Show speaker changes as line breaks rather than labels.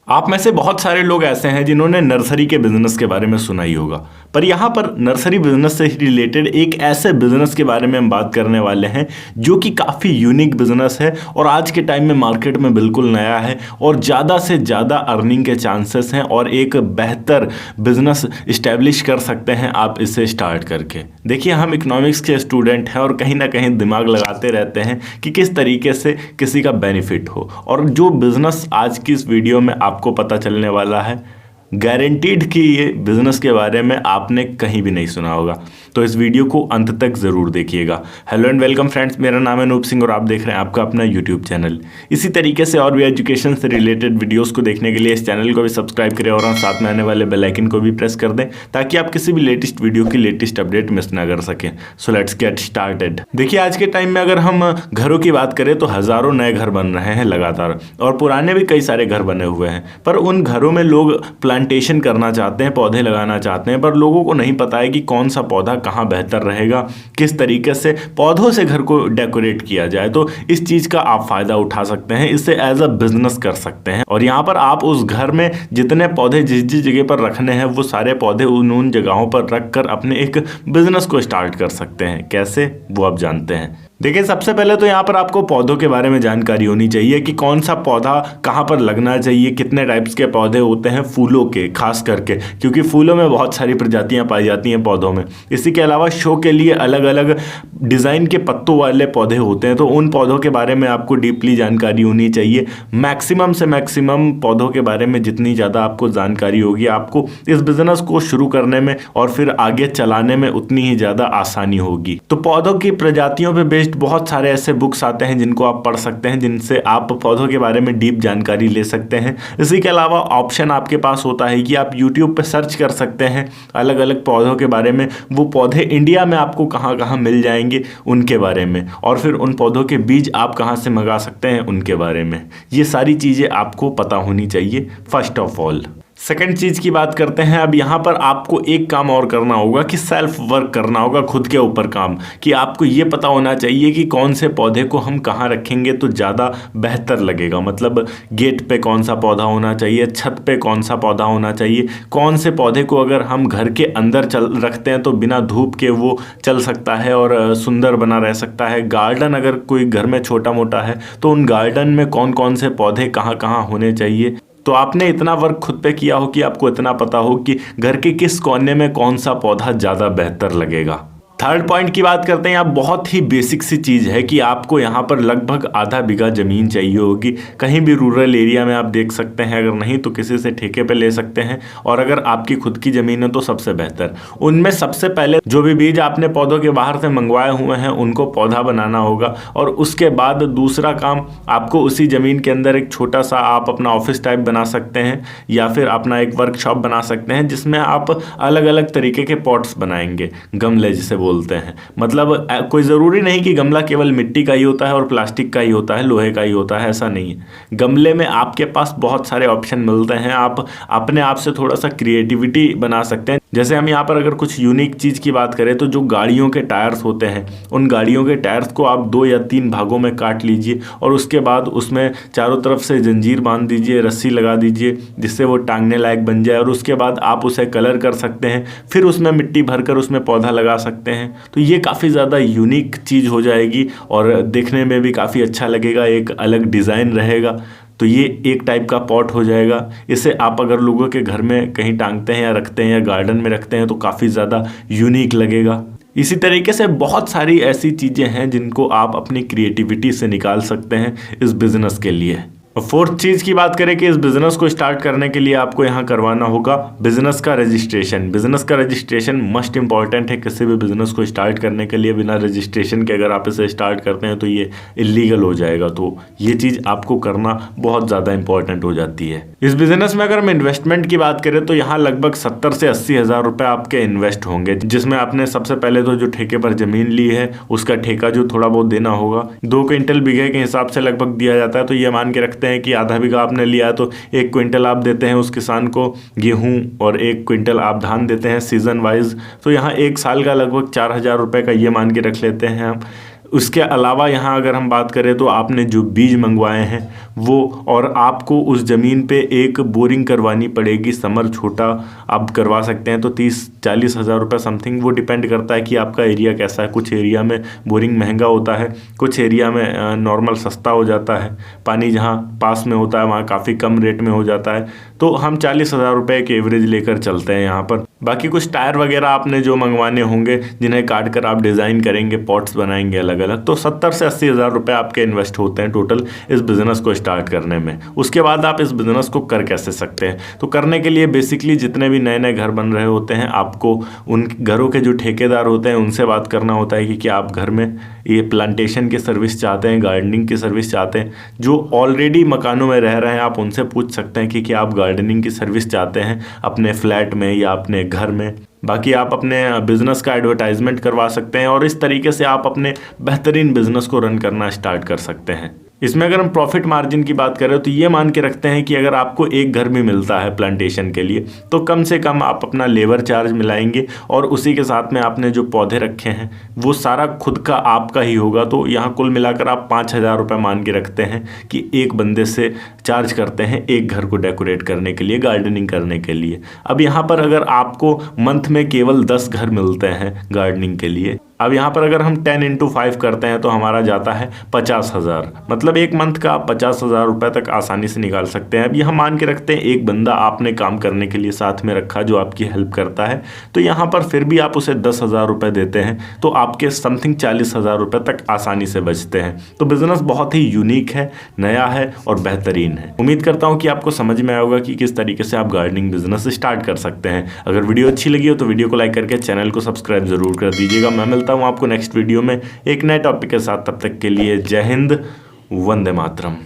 आप में से बहुत सारे लोग ऐसे हैं जिन्होंने नर्सरी के बिजनेस के बारे में सुना ही होगा, पर यहाँ पर नर्सरी बिजनेस से रिलेटेड एक ऐसे बिजनेस के बारे में हम बात करने वाले हैं जो कि काफ़ी यूनिक बिजनेस है और आज के टाइम में मार्केट में बिल्कुल नया है और ज़्यादा से ज़्यादा अर्निंग के चांसेस हैं और एक बेहतर बिजनेस इस्टेब्लिश कर सकते हैं आप इसे स्टार्ट करके। देखिए, हम इकोनॉमिक्स के स्टूडेंट हैं और कहीं ना कहीं दिमाग लगाते रहते हैं कि किस तरीके से किसी का बेनिफिट हो, और जो बिजनेस आज की इस वीडियो में आपको पता चलने वाला है, गारंटीड कि ये बिजनेस के बारे में आपने कहीं भी नहीं सुना होगा। तो इस वीडियो को अंत तक ज़रूर देखिएगा। हेलो एंड वेलकम फ्रेंड्स, मेरा नाम है अनूप सिंह और आप देख रहे हैं आपका अपना यूट्यूब चैनल। इसी तरीके से और भी एजुकेशन से रिलेटेड वीडियोस को देखने के लिए इस चैनल को भी सब्सक्राइब करें और साथ में आने वाले बेल आइकन को भी प्रेस कर दें ताकि आप किसी भी लेटेस्ट वीडियो की लेटेस्ट अपडेट मिस ना कर सकें। So let's get started. देखिए, आज के टाइम में अगर हम घरों की बात करें तो हज़ारों नए घर बन रहे हैं लगातार, और पुराने भी कई सारे घर बने हुए हैं, पर उन घरों में लोग प्लांटेशन करना चाहते हैं, पौधे लगाना चाहते हैं, पर लोगों को नहीं पता है कि कौन सा पौधा कहाँ बेहतर रहेगा, किस तरीके से पौधों से घर को डेकोरेट किया जाए। तो इस चीज़ का आप फ़ायदा उठा सकते हैं, इससे एज अ बिजनेस कर सकते हैं। और यहाँ पर आप उस घर में जितने पौधे जिस जिस जगह पर रखने हैं वो सारे पौधे उन जगहों पर रख कर अपने एक बिजनेस को स्टार्ट कर सकते हैं। कैसे, वो आप जानते हैं। देखिए, सबसे पहले तो यहाँ पर आपको पौधों के बारे में जानकारी होनी चाहिए कि कौन सा पौधा कहाँ पर लगना चाहिए, कितने टाइप्स के पौधे होते हैं फूलों के खास करके, क्योंकि फूलों में बहुत सारी प्रजातियाँ पाई जाती हैं पौधों में। इसी के अलावा शो के लिए अलग अलग डिज़ाइन के पत्तों वाले पौधे होते हैं, तो उन पौधों के बारे में आपको डीपली जानकारी होनी चाहिए। मैक्सिमम से मैक्सिमम पौधों के बारे में जितनी ज़्यादा आपको जानकारी होगी, आपको इस बिज़नेस को शुरू करने में और फिर आगे चलाने में उतनी ही ज़्यादा आसानी होगी। तो पौधों की प्रजातियों पर बहुत सारे ऐसे बुक्स आते हैं जिनको आप पढ़ सकते हैं, जिनसे आप पौधों के बारे में डीप जानकारी ले सकते हैं। इसी के अलावा ऑप्शन आपके पास होता है कि आप YouTube पे सर्च कर सकते हैं अलग अलग पौधों के बारे में, वो पौधे इंडिया में आपको कहाँ कहाँ मिल जाएंगे उनके बारे में, और फिर उन पौधों के बीज आप कहाँ से मंगा सकते हैं उनके बारे में। ये सारी चीज़ें आपको पता होनी चाहिए फर्स्ट ऑफ ऑल। सेकंड चीज़ की बात करते हैं। अब यहाँ पर आपको एक काम और करना होगा कि सेल्फ वर्क करना होगा, खुद के ऊपर काम, कि आपको ये पता होना चाहिए कि कौन से पौधे को हम कहाँ रखेंगे तो ज़्यादा बेहतर लगेगा। मतलब गेट पे कौन सा पौधा होना चाहिए, छत पे कौन सा पौधा होना चाहिए, कौन से पौधे को अगर हम घर के अंदर रखते हैं तो बिना धूप के वो चल सकता है और सुंदर बना रह सकता है। गार्डन अगर कोई घर में छोटा मोटा है तो उन गार्डन में कौन कौन से पौधे कहाँ कहाँ होने चाहिए। तो आपने इतना वर्क खुद पे किया हो कि आपको इतना पता हो कि घर के किस कोने में कौन सा पौधा ज़्यादा बेहतर लगेगा। थर्ड पॉइंट की बात करते हैं। आप बहुत ही बेसिक सी चीज़ है कि आपको यहाँ पर लगभग आधा बीघा ज़मीन चाहिए होगी। कहीं भी रूरल एरिया में आप देख सकते हैं, अगर नहीं तो किसी से ठेके पे ले सकते हैं, और अगर आपकी खुद की ज़मीन है तो सबसे बेहतर। उनमें सबसे पहले जो भी बीज आपने पौधों के बाहर से मंगवाए हुए हैं उनको पौधा बनाना होगा, और उसके बाद दूसरा काम आपको उसी ज़मीन के अंदर एक छोटा सा आप अपना ऑफिस टाइप बना सकते हैं या फिर अपना एक वर्कशॉप बना सकते हैं, जिसमें आप अलग अलग तरीके के पॉट्स बनाएंगे, गमले जिसे बोलते हैं। मतलब कोई ज़रूरी नहीं कि गमला केवल मिट्टी का ही होता है और प्लास्टिक का ही होता है, लोहे का ही होता है, ऐसा नहीं है। गमले में आपके पास बहुत सारे ऑप्शन मिलते हैं, आप अपने आप से थोड़ा सा क्रिएटिविटी बना सकते हैं। जैसे हम यहाँ पर अगर कुछ यूनिक चीज़ की बात करें तो जो गाड़ियों के टायर्स होते हैं, उन गाड़ियों के टायर्स को आप 2 या 3 भागों में काट लीजिए और उसके बाद उसमें चारों तरफ से जंजीर बांध दीजिए, रस्सी लगा दीजिए जिससे वो टांगने लायक बन जाए, और उसके बाद आप उसे कलर कर सकते हैं, फिर उसमें मिट्टी भरकर उसमें पौधा लगा सकते हैं। तो ये काफ़ी ज़्यादा यूनिक चीज़ हो जाएगी और देखने में भी काफ़ी अच्छा लगेगा, एक अलग डिज़ाइन रहेगा। तो ये एक टाइप का पॉट हो जाएगा। इसे आप अगर लोगों के घर में कहीं टांगते हैं या रखते हैं या गार्डन में रखते हैं तो काफ़ी ज़्यादा यूनिक लगेगा। इसी तरीके से बहुत सारी ऐसी चीज़ें हैं जिनको आप अपनी क्रिएटिविटी से निकाल सकते हैं इस बिज़नेस के लिए। और फोर्थ चीज़ की बात करें कि इस बिज़नेस को स्टार्ट करने के लिए आपको यहाँ करवाना होगा बिज़नेस का रजिस्ट्रेशन। बिज़नेस का रजिस्ट्रेशन मस्ट इंपॉर्टेंट है किसी भी बिज़नेस को स्टार्ट करने के लिए। बिना रजिस्ट्रेशन के अगर आप इसे स्टार्ट करते हैं तो ये इलीगल हो जाएगा, तो ये चीज़ आपको करना बहुत ज़्यादा इंपॉर्टेंट हो जाती है। इस बिज़नेस में अगर हम इन्वेस्टमेंट की बात करें तो यहाँ लगभग 70 से 80 हज़ार रुपये आपके इन्वेस्ट होंगे, जिसमें आपने सबसे पहले तो जो ठेके पर ज़मीन ली है उसका ठेका जो थोड़ा बहुत देना होगा। 2 क्विंटल बीघे के हिसाब से लगभग दिया जाता है, तो ये मान के रखते हैं कि आधा बीघा आपने लिया तो 1 क्विंटल आप देते हैं उस किसान को गेहूं और 1 क्विंटल आप धान देते हैं सीजन वाइज। तो यहाँ 1 साल का लगभग 4,000 रुपये का ये मान के रख लेते हैं आप। उसके अलावा यहाँ अगर हम बात करें तो आपने जो बीज मंगवाए हैं वो, और आपको उस ज़मीन पे एक बोरिंग करवानी पड़ेगी। समर छोटा आप करवा सकते हैं तो 30-40 हज़ार रुपये समथिंग, वो डिपेंड करता है कि आपका एरिया कैसा है। कुछ एरिया में बोरिंग महंगा होता है, कुछ एरिया में नॉर्मल सस्ता हो जाता है। पानी जहाँ पास में होता है वहाँ काफ़ी कम रेट में हो जाता है। तो हम 40 हज़ार रुपये के एवरेज लेकर चलते हैं यहाँ पर। बाकी कुछ टायर वगैरह आपने जो मंगवाने होंगे जिन्हें काट कर आप डिज़ाइन करेंगे, पॉट्स बनाएंगे अलग अलग, तो 70 से 80 हज़ार रुपये आपके इन्वेस्ट होते हैं टोटल इस बिज़नेस को स्टार्ट करने में। उसके बाद आप इस बिज़नेस को कर कैसे सकते हैं, तो करने के लिए बेसिकली जितने भी नए नए घर बन रहे होते हैं आपको उन घरों के जो ठेकेदार होते हैं उनसे बात करना होता है कि क्या आप घर में ये प्लांटेशन की सर्विस चाहते हैं, गार्डनिंग की सर्विस चाहते हैं। जो ऑलरेडी मकानों में रह रहे हैं आप उनसे पूछ सकते हैं कि क्या आप गार्डनिंग की सर्विस चाहते हैं अपने फ्लैट में या अपने घर में। बाकी आप अपने बिजनेस का एडवर्टाइजमेंट करवा सकते हैं और इस तरीके से आप अपने बेहतरीन बिजनेस को रन करना स्टार्ट कर सकते हैं। इसमें अगर हम प्रॉफिट मार्जिन की बात करें तो ये मान के रखते हैं कि अगर आपको एक घर भी मिलता है प्लांटेशन के लिए तो कम से कम आप अपना लेबर चार्ज मिलाएंगे और उसी के साथ में आपने जो पौधे रखे हैं वो सारा खुद का आपका ही होगा। तो यहाँ कुल मिलाकर आप 5,000 रुपये मान के रखते हैं कि एक बंदे से चार्ज करते हैं एक घर को डेकोरेट करने के लिए, गार्डनिंग करने के लिए। अब यहाँ पर अगर आपको मंथ में केवल 10 घर मिलते हैं गार्डनिंग के लिए, अब यहाँ पर अगर हम 10 × 5 करते हैं तो हमारा जाता है 50,000, मतलब एक मंथ का आप 50,000 रुपये तक आसानी से निकाल सकते हैं। अब यहाँ मान के रखते हैं एक बंदा आपने काम करने के लिए साथ में रखा जो आपकी हेल्प करता है, तो यहाँ पर फिर भी आप उसे 10,000 रुपये देते हैं तो आपके समथिंग 40,000 रुपये तक आसानी से बचते हैं। तो बिज़नेस बहुत ही यूनिक है, नया है और बेहतरीन है। उम्मीद करता हूँ कि आपको समझ में आया होगा कि किस तरीके से आप गार्डनिंग बिजनेस स्टार्ट कर सकते हैं। अगर वीडियो अच्छी लगी हो तो वीडियो को लाइक करके चैनल को सब्सक्राइब जरूर कर दीजिएगा। मैं मिलता हूँ आपको नेक्स्ट वीडियो में एक नए टॉपिक के साथ। तब तक के लिए जय हिंद, वंदे मातरम।